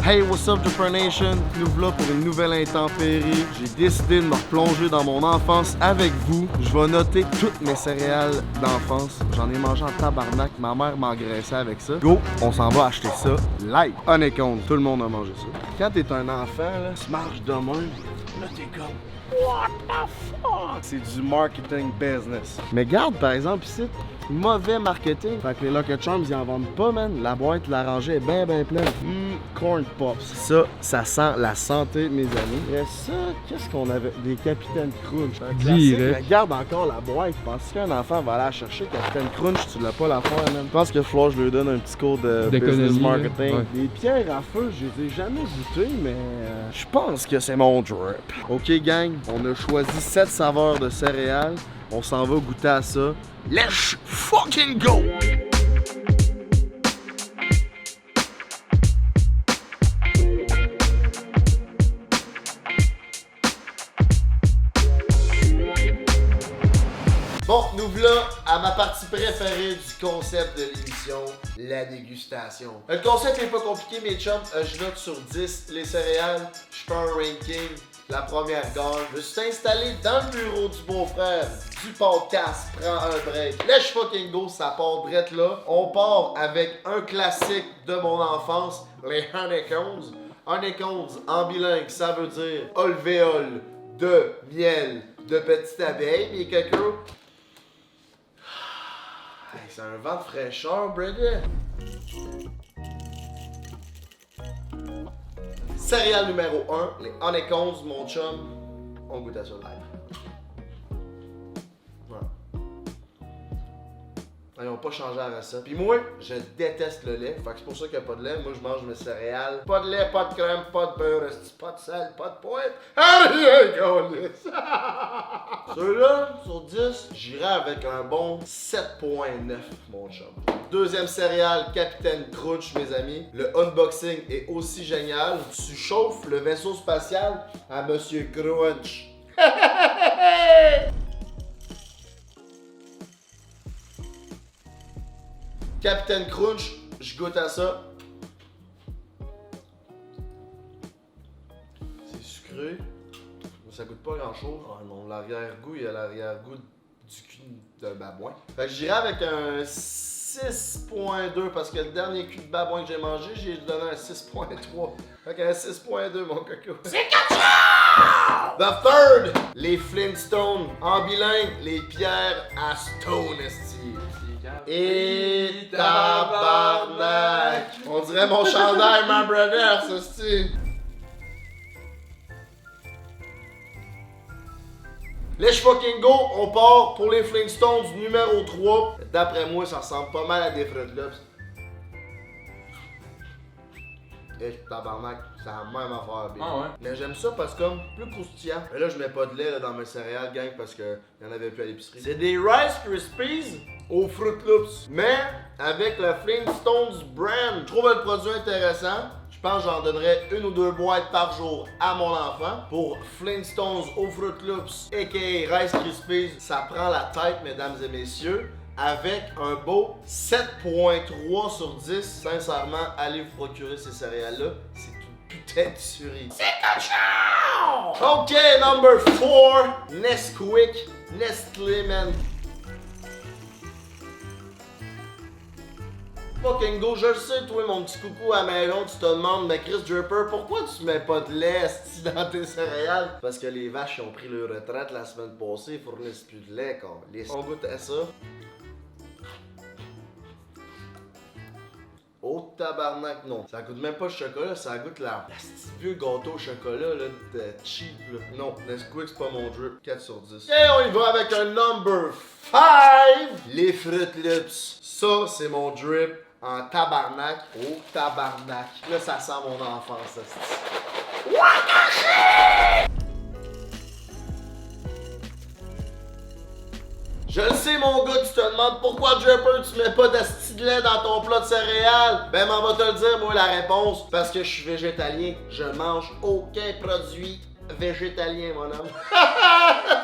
Hey, what's up, Jumper Nation? Nous voilà pour une nouvelle intempérie. J'ai décidé de me replonger dans mon enfance avec vous. Je vais noter toutes mes céréales d'enfance. J'en ai mangé en tabarnak. Ma mère m'engraissait avec ça. Go, on s'en va acheter ça live. Honnêtement, tout le monde a mangé ça. Quand t'es un enfant, là, tu marches de même. Là, t'es comme... What the fuck? C'est du marketing business. Mais garde, par exemple, ici, mauvais marketing. Fait que les Lucky Charms, ils en vendent pas, man. La boîte, la rangée est bien pleine. Corn Pops. Ça sent la santé, mes amis. Et ça, qu'est-ce qu'on avait? Des Capitaine Crunch. Un classique, mais garde encore la boîte. Penses-tu qu'un enfant va aller la chercher, Capitaine Crunch, tu l'as pas la faire, man? Je pense que Flo, je lui donne un petit cours de business marketing. Ouais. Les pierres à feu, je les ai jamais goûtées, mais je pense que c'est mon drip. Ok, gang, on a choisi 7 saveurs de céréales. On s'en va goûter à ça. Let's fucking go! Bon, nous voilà à ma partie préférée du concept de l'émission, la dégustation. Le concept n'est pas compliqué, mes chums. Je note sur 10 les céréales. Je fais un ranking. La première gagne. Je me suis installé dans le bureau du beau-frère du podcast. Prends un break. Let's fucking go, ça part drette là. On part avec un classique de mon enfance, les honeycombs. Honeycombs en bilingue, ça veut dire alvéole de miel de petite abeille, mes cocos. Hey, c'est un vent de fraîcheur, brother. Céréale numéro 1, les honeycombs, mon chum. On goûte à ça live. Voilà. Ils n'ont pas changé la recette. Puis moi, je déteste le lait. Fait que c'est pour ça qu'il n'y a pas de lait. Moi, je mange mes céréales. Pas de lait, pas de crème, pas de beurre, pas de sel, pas de poivre. Rien, ceux-là, sur 10, j'irai avec un bon 7.9, mon chum. Deuxième céréale, Capitaine Crunch, mes amis. Le unboxing est aussi génial. Tu chauffes le vaisseau spatial à Monsieur Crunch. Capitaine Crunch, je goûte à ça. C'est sucré. Ça goûte pas grand chose. Oh non, l'arrière-goût, il y a l'arrière-goût du cul de babouin. Fait que j'irai avec un 6.2 parce que le dernier cul de babouin que j'ai mangé, j'ai donné un 6.3. Fait qu'un 6.2, mon coco. C'est The third, les Flintstones en bilingue, les pierres à stone, esti. Et tabarnak! On dirait mon chandail, my brother, ça, c'est. Let's fucking go, on part pour les Flintstones numéro 3. D'après moi, ça ressemble pas mal à des Fruit Loops. Et tabarnak, c'est la même affaire, bien. Ah ouais? Mais j'aime ça parce que comme plus croustillant. Mais là, je mets pas de lait là, dans mes céréales, gang, parce que y en avait plus à l'épicerie. C'est des Rice Krispies aux Fruit Loops, mais avec le Flintstones brand. Je trouve le produit intéressant. Je pense que j'en donnerais 1 ou 2 boîtes par jour à mon enfant. Pour Flintstones aux Fruit Loops, a.k.a. Rice Krispies, ça prend la tête, mesdames et messieurs. Avec un beau 7.3 sur 10. Sincèrement, allez vous procurer ces céréales-là. C'est une putain de tuerie. C'est cochon! Ok, number 4. Nesquik. Nestlé, man. Fucking go, je le sais, toi, mon petit coucou à la maison, tu te demandes, mais Chris Dripper, pourquoi tu mets pas de lait esti, dans tes céréales? Parce que les vaches ont pris leur retraite la semaine passée, ils fournissent plus de lait, quoi. On goûte à ça. Oh tabarnak, non. Ça goûte même pas le chocolat, ça goûte la petit vieux gâteau au chocolat là, de cheap là. Non, Nesquik c'est pas mon drip. 4 sur 10. Et on y va avec un number 5. Les Fruit Loops. Ça, c'est mon drip en tabarnak. Oh tabarnak. Là, ça sent mon enfance. What the shit? Je le sais, mon gars, tu te demandes pourquoi, Dripper, tu mets pas d'asti de lait dans ton plat de céréales? Ben, m'en va te le dire, moi, la réponse. Parce que je suis végétalien. Je mange aucun produit végétalien, mon homme.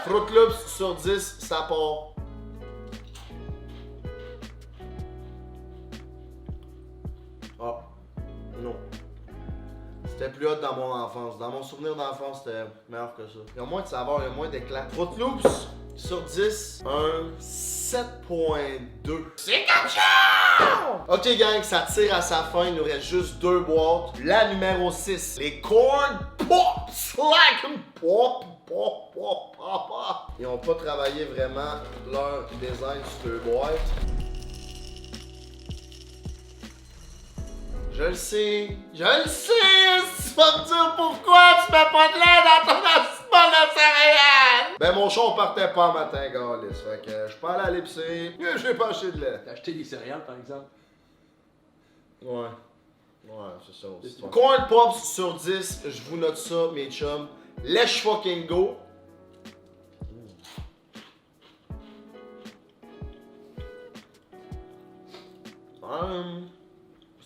Fruit Loops sur 10, ça part. Ah, non. C'était plus hot dans mon enfance. Dans mon souvenir d'enfance, c'était meilleur que ça. Il y a moins de saveur, il y a moins d'éclat. Fruit Loops, sur 10, un 7.2. C'est comme ça! Ok gang, ça tire à sa fin, il nous reste juste 2 boîtes. La numéro 6, les Corn Pops like pop. Ils ont pas travaillé vraiment leur design sur deux boîtes. Je le sais, tu vas me dire pourquoi tu mets pas de lait dans ton bol de céréales! Ben mon chat on partait pas un matin, gars, fait que je suis pas allé à l'épicerie, j'ai pas acheté de lait. T'as acheté des céréales par exemple? Ouais, c'est ça aussi. Corn Pops sur 10, je vous note ça, mes chums. Let's fucking go!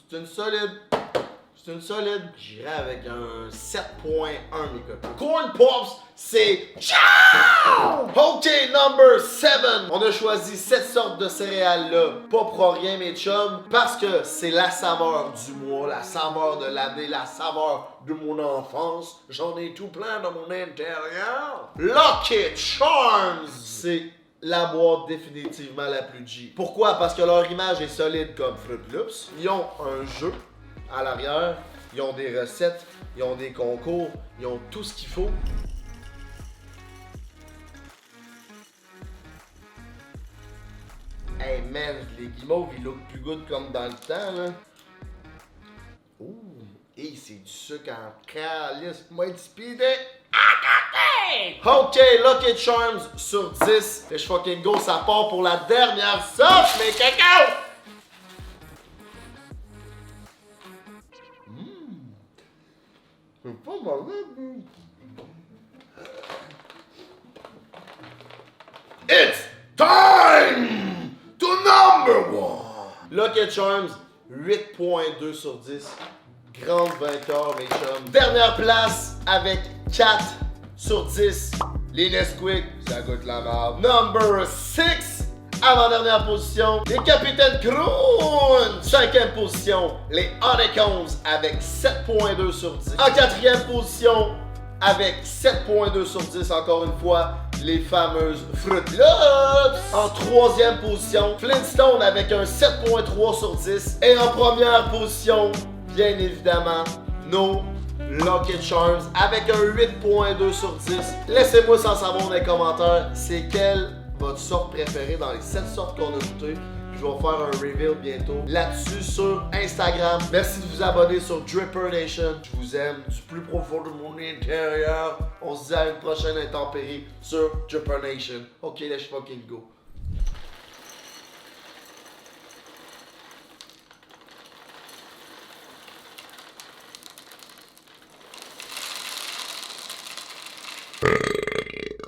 C'est une solide. C'est une solide. J'irai avec un 7.1, mes copains. Corn Pops, c'est ciao! OK, number 7. On a choisi cette sorte de céréales-là. Pas pour rien, mes chums, parce que c'est la saveur du mois, la saveur de l'année, la saveur de mon enfance. J'en ai tout plein dans mon intérieur. Lucky Charms, c'est la boîte définitivement la plus G. Pourquoi? Parce que leur image est solide comme Fruit Loops. Ils ont un jeu à l'arrière, ils ont des recettes, ils ont des concours, ils ont tout ce qu'il faut. Hey man, les guimauves ils look plus good comme dans le temps là. Ouh, et c'est du sucre en calice, moi speedé. OK, Lucky Charms sur 10. Let's fucking go, ça part pour la dernière sauce, mes cacao! C'est pas mauvais. It's time to number 1! Lucky Charms, 8.2 sur 10. Grande vainqueur, mes chums. Dernière place avec 4 sur 10. Les Nesquik, ça goûte la merde. Number 6. Avant-dernière position, les Capitaine Crunch. 5e position, les Honeycombs avec 7.2 sur 10. En 4e position, avec 7.2 sur 10, encore une fois, les fameuses Fruit Loops. En 3e position, Flintstone avec un 7.3 sur 10. Et en première position, bien évidemment, nos Lucky Charms avec un 8.2 sur 10. Laissez-moi sans savoir dans les commentaires, c'est quelle votre sorte préférée dans les 7 sortes qu'on a goûtées. Je vais faire un reveal bientôt là-dessus sur Instagram. Merci de vous abonner sur Dripper Nation. Je vous aime du plus profond de mon intérieur. On se dit à une prochaine intempérie sur Dripper Nation. OK, let's fucking go.